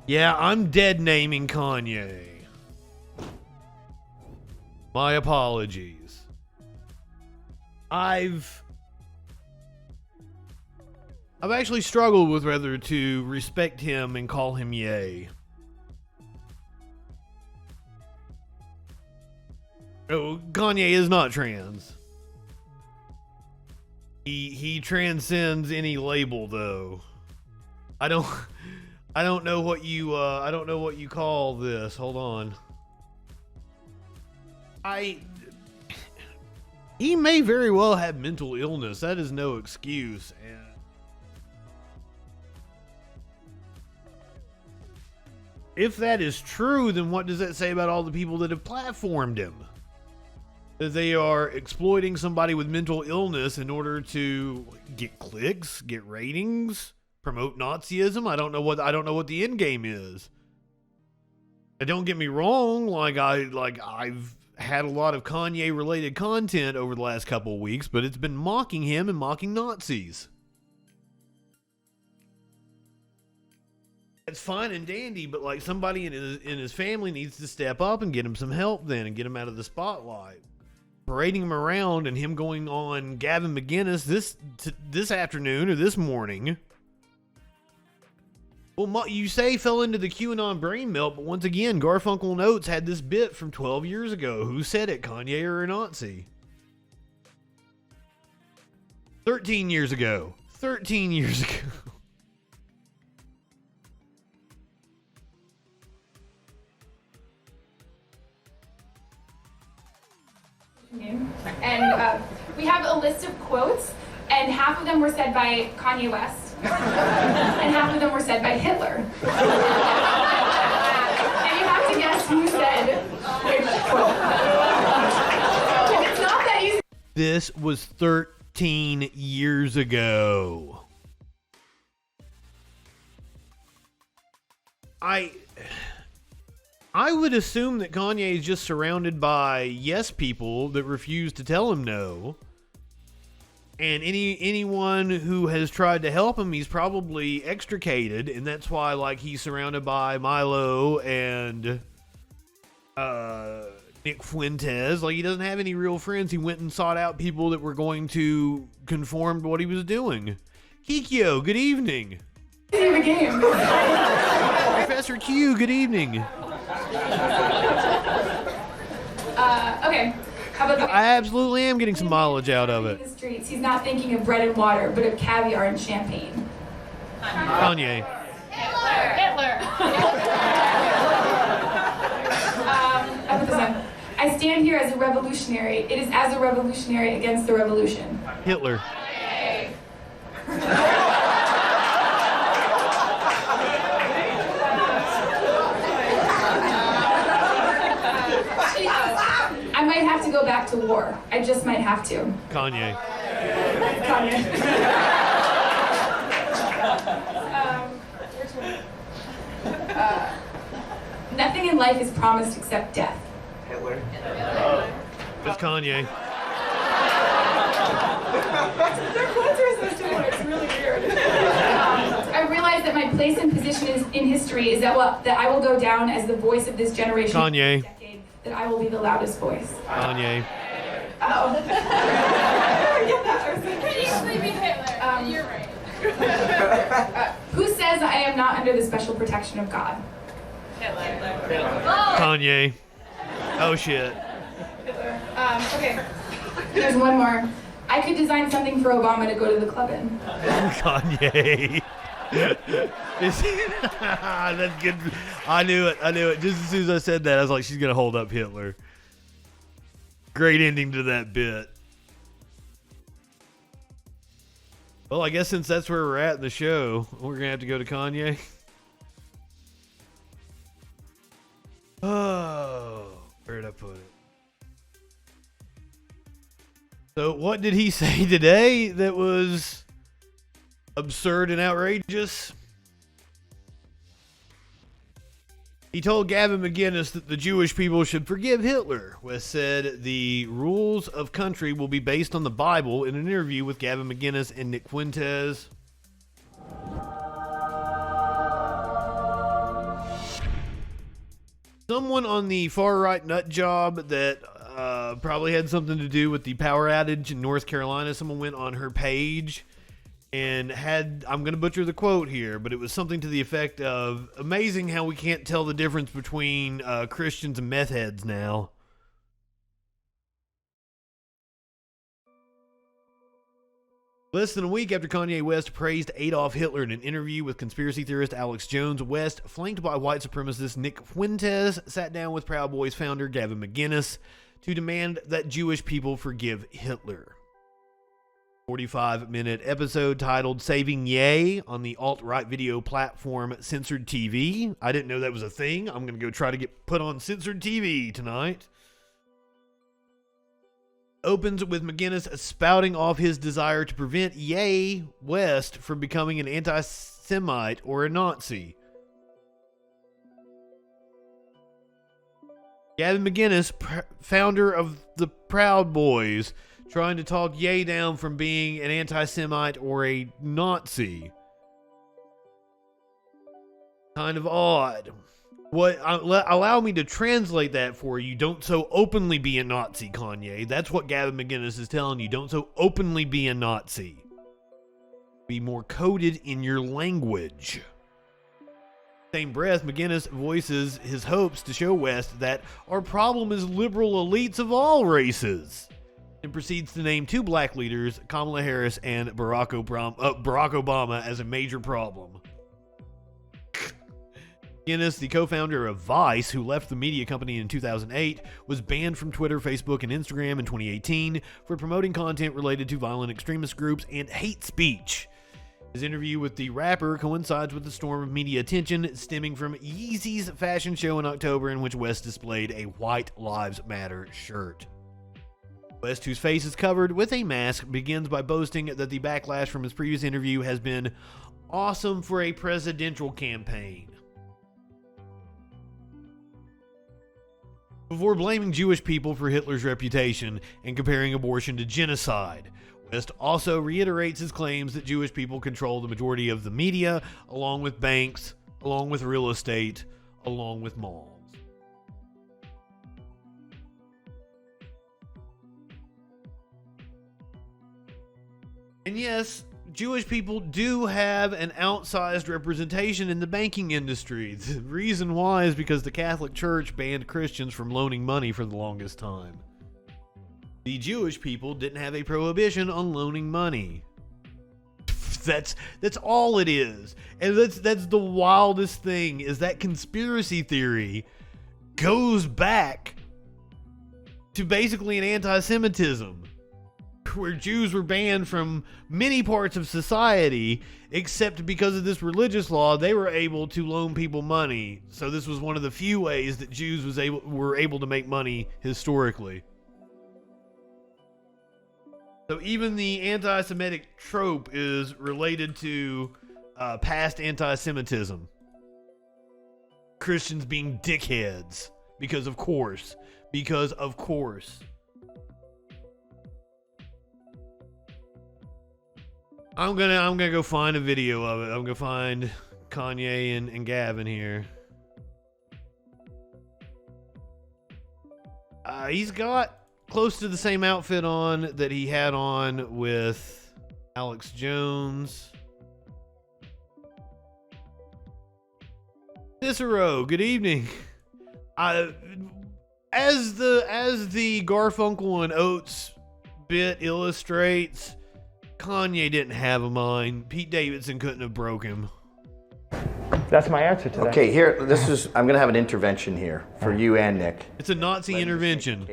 Yeah, I'm dead naming Kanye. My apologies. I've actually struggled with whether to respect him and call him Ye. Oh, Kanye is not trans. He transcends any label though. I don't know what you call this. Hold on. He may very well have mental illness. That is no excuse. And if that is true, then what does that say about all the people that have platformed him? That they are exploiting somebody with mental illness in order to get clicks, get ratings, promote Nazism. I don't know what the end game is. And don't get me wrong, I've had a lot of Kanye related content over the last couple of weeks, but it's been mocking him and mocking Nazis. It's fine and dandy, but like somebody in his family needs to step up and get him some help then and get him out of the spotlight. Parading him around and him going on Gavin McInnis this afternoon or this morning. Well, you say fell into the QAnon brain melt, but once again, Garfunkel and Oates had this bit from 12 years ago. Who said it, Kanye or a Nazi? 13 years ago. 13 years ago. And we have a list of quotes, and half of them were said by Kanye West, and half of them were said by Hitler. And you have to guess who said which quote. And it's not that easy. This was 13 years ago. I would assume that Kanye is just surrounded by yes people that refuse to tell him no. And anyone who has tried to help him, he's probably extricated, and that's why like he's surrounded by Milo and Nick Fuentes. Like he doesn't have any real friends. He went and sought out people that were going to conform to what he was doing. Kikyo, good evening. The game. Professor Q, good evening. Okay. How about I absolutely am getting some mileage out of it. In the streets, he's not thinking of bread and water, but of caviar and champagne. Kanye. Hitler. How about this one? I stand here as a revolutionary. It is as a revolutionary against the revolution. Hitler. I might have to go back to war. I just might have to. Kanye. Kanye. Nothing in life is promised except death. Hitler. It's Kanye. Their quotes are so similar. It's really weird. I realize that my place and position in history is that I will go down as the voice of this generation. Kanye. Decade, that I will be the loudest voice. Kanye. Oh. Could easily be Hitler. You're right. Who says I am not under the special protection of God? Hitler. Kanye. Oh shit. Okay. There's one more. I could design something for Obama to go to the club in. Kanye. That's good. I knew it. Just as soon as I said that, I was like, she's gonna hold up Hitler. Great ending to that bit. Well, I guess since that's where we're at in the show, we're gonna have to go to Kanye. Oh, where did I put it? So what did he say today that was absurd and outrageous? He told Gavin McInnis that the Jewish people should forgive Hitler. West said the rules of country will be based on the Bible in an interview with Gavin McInnis and Nick Fuentes. someone on the far right nut job that probably had something to do with the power outage in North Carolina. Someone went on her page and had, I'm going to butcher the quote here, but it was something to the effect of, amazing how we can't tell the difference between Christians and meth heads now. Less than a week after Kanye West praised Adolf Hitler in an interview with conspiracy theorist Alex Jones, West, flanked by white supremacist Nick Fuentes, sat down with Proud Boys founder Gavin McInnis to demand that Jewish people forgive Hitler. 45-minute episode titled Saving Ye on the alt-right video platform Censored TV. I didn't know that was a thing. I'm going to go try to get put on Censored TV tonight. Opens with McInnis spouting off his desire to prevent Ye West from becoming an anti-Semite or a Nazi. Gavin McInnis, founder of the Proud Boys, trying to talk Ye down from being an anti-Semite or a Nazi. Kind of odd. Allow me to translate that for you. Don't so openly be a Nazi, Kanye. That's what Gavin McInnis is telling you. Don't so openly be a Nazi. Be more coded in your language. Same breath, McInnis voices his hopes to show West that our problem is liberal elites of all races, and proceeds to name two black leaders, Kamala Harris and Barack Obama, as a major problem. McInnis, the co-founder of Vice, who left the media company in 2008, was banned from Twitter, Facebook, and Instagram in 2018 for promoting content related to violent extremist groups and hate speech. His interview with the rapper coincides with the storm of media attention stemming from Yeezy's fashion show in October, in which West displayed a White Lives Matter shirt. West, whose face is covered with a mask, begins by boasting that the backlash from his previous interview has been awesome for a presidential campaign. Before blaming Jewish people for Hitler's reputation and comparing abortion to genocide, West also reiterates his claims that Jewish people control the majority of the media, along with banks, along with real estate, along with malls. And yes, Jewish people do have an outsized representation in the banking industry. The reason why is because the Catholic Church banned Christians from loaning money for the longest time. The Jewish people didn't have a prohibition on loaning money. That's all it is. And that's the wildest thing, is that conspiracy theory goes back to basically an anti-Semitism, where Jews were banned from many parts of society, except because of this religious law, they were able to loan people money. So this was one of the few ways that Jews were able to make money historically. So even the anti-Semitic trope is related to past anti-Semitism. Christians being dickheads. Because of course. I'm gonna go find a video of it. I'm gonna find Kanye and Gavin here. He's got close to the same outfit on that he had on with Alex Jones. Cicero, good evening. As the Garfunkel and Oates bit illustrates, Kanye didn't have a mind. Pete Davidson couldn't have broke him. That's my answer to that. Okay, here, I'm gonna have an intervention here for you and Nick. It's a Nazi intervention.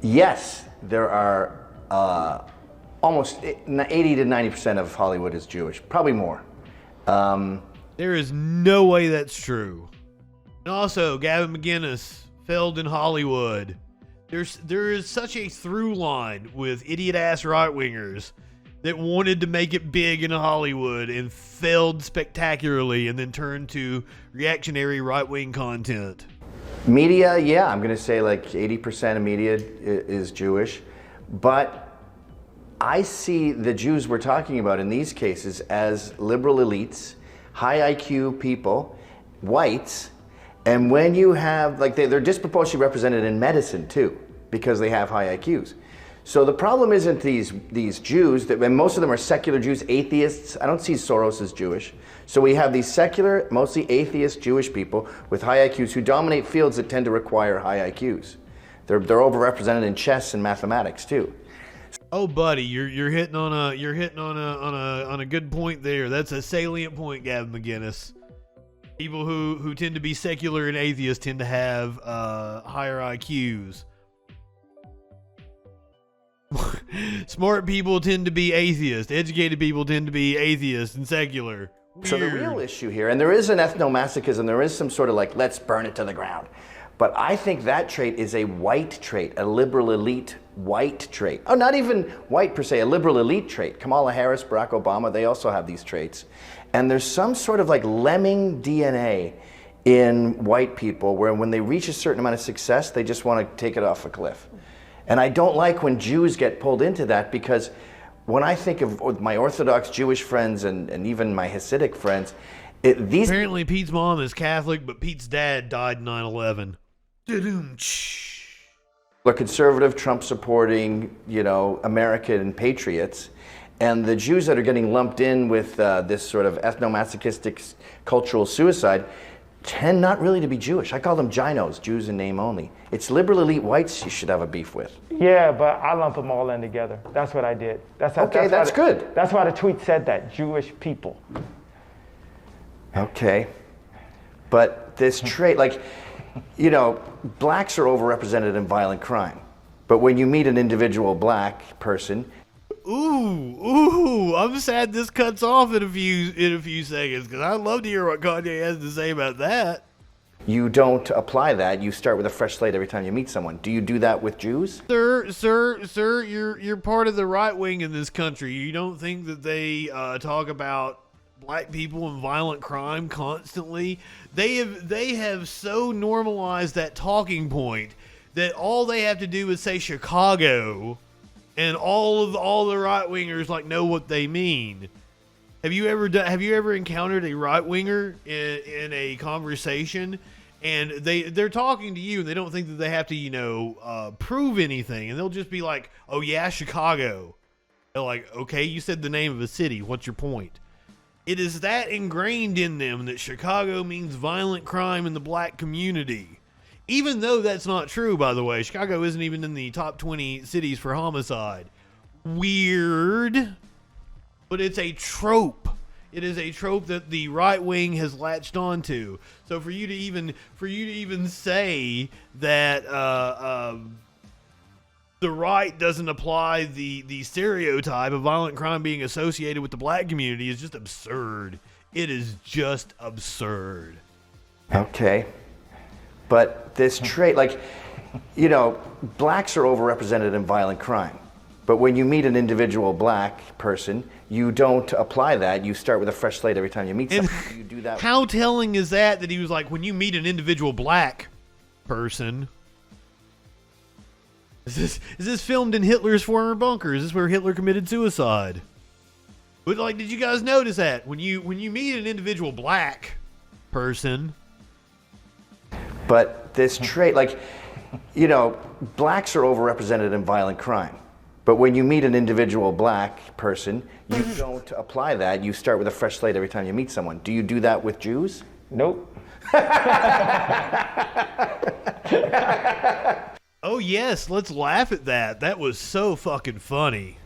Yes, there are almost 80 to 90% of Hollywood is Jewish, probably more. There is no way that's true. And also, Gavin McInnis failed in Hollywood. There is such a through line with idiot-ass right-wingers that wanted to make it big in Hollywood and failed spectacularly and then turned to reactionary right-wing content. Media, yeah, I'm going to say like 80% of media is Jewish. But I see the Jews we're talking about in these cases as liberal elites, high IQ people, whites, And when you have, like, they're disproportionately represented in medicine too, because they have high IQs. So the problem isn't these Jews, and most of them are secular Jews, atheists. I don't see Soros as Jewish. So we have these secular, mostly atheist Jewish people with high IQs who dominate fields that tend to require high IQs. They're overrepresented in chess and mathematics too. Oh, buddy, you're hitting on a good point there. That's a salient point, Gavin McInnis. People who tend to be secular and atheists tend to have higher IQs. Smart people tend to be atheists. Educated people tend to be atheists and secular. Weird. So the real issue here, and there is an ethnomasochism, there is some sort of like, let's burn it to the ground. But I think that trait is a white trait, a liberal elite white trait. Oh, not even white per se, a liberal elite trait. Kamala Harris, Barack Obama, they also have these traits. And there's some sort of like lemming DNA in white people where when they reach a certain amount of success, they just want to take it off a cliff. And I don't like when Jews get pulled into that, because when I think of my Orthodox Jewish friends and even my Hasidic friends, apparently Pete's mom is Catholic, but Pete's dad died in 9/11. They're conservative, Trump-supporting, American patriots. And the Jews that are getting lumped in with this sort of ethnomasochistic cultural suicide tend not really to be Jewish. I call them ginos, Jews in name only. It's liberal elite whites you should have a beef with. Yeah, but I lump them all in together. That's what I did. That's good. That's why the tweet said that, Jewish people. Okay. But this trait, blacks are overrepresented in violent crime. But when you meet an individual black person, Ooh, I'm sad this cuts off in a few seconds, because I'd love to hear what Kanye has to say about that. You don't apply that. You start with a fresh slate every time you meet someone. Do you do that with Jews? Sir, you're part of the right wing in this country. You don't think that they talk about black people and violent crime constantly? They have so normalized that talking point that all they have to do is say Chicago, and all the right wingers know what they mean. Have you ever encountered a right winger in a conversation, and they're talking to you and they don't think that they have to prove anything, and they'll just be like, "Oh yeah, Chicago." They're like, "Okay, you said the name of a city. What's your point?" It is that ingrained in them that Chicago means violent crime in the black community. Even though that's not true, by the way. Chicago isn't even in the top 20 cities for homicide. Weird. But it's a trope. It is a trope that the right wing has latched onto. So for you to even say that the right doesn't apply the stereotype of violent crime being associated with the black community is just absurd. It is just absurd. Okay. But this trait, blacks are overrepresented in violent crime. But when you meet an individual black person, you don't apply that. You start with a fresh slate every time you meet someone. You do that. How telling is that he was like, when you meet an individual black person... Is this filmed in Hitler's former bunker? Is this where Hitler committed suicide? But did you guys notice that when you meet an individual black person? But this trait, blacks are overrepresented in violent crime. But when you meet an individual black person, you don't apply that. You start with a fresh slate every time you meet someone. Do you do that with Jews? Nope. Oh yes, let's laugh at that. That was so fucking funny.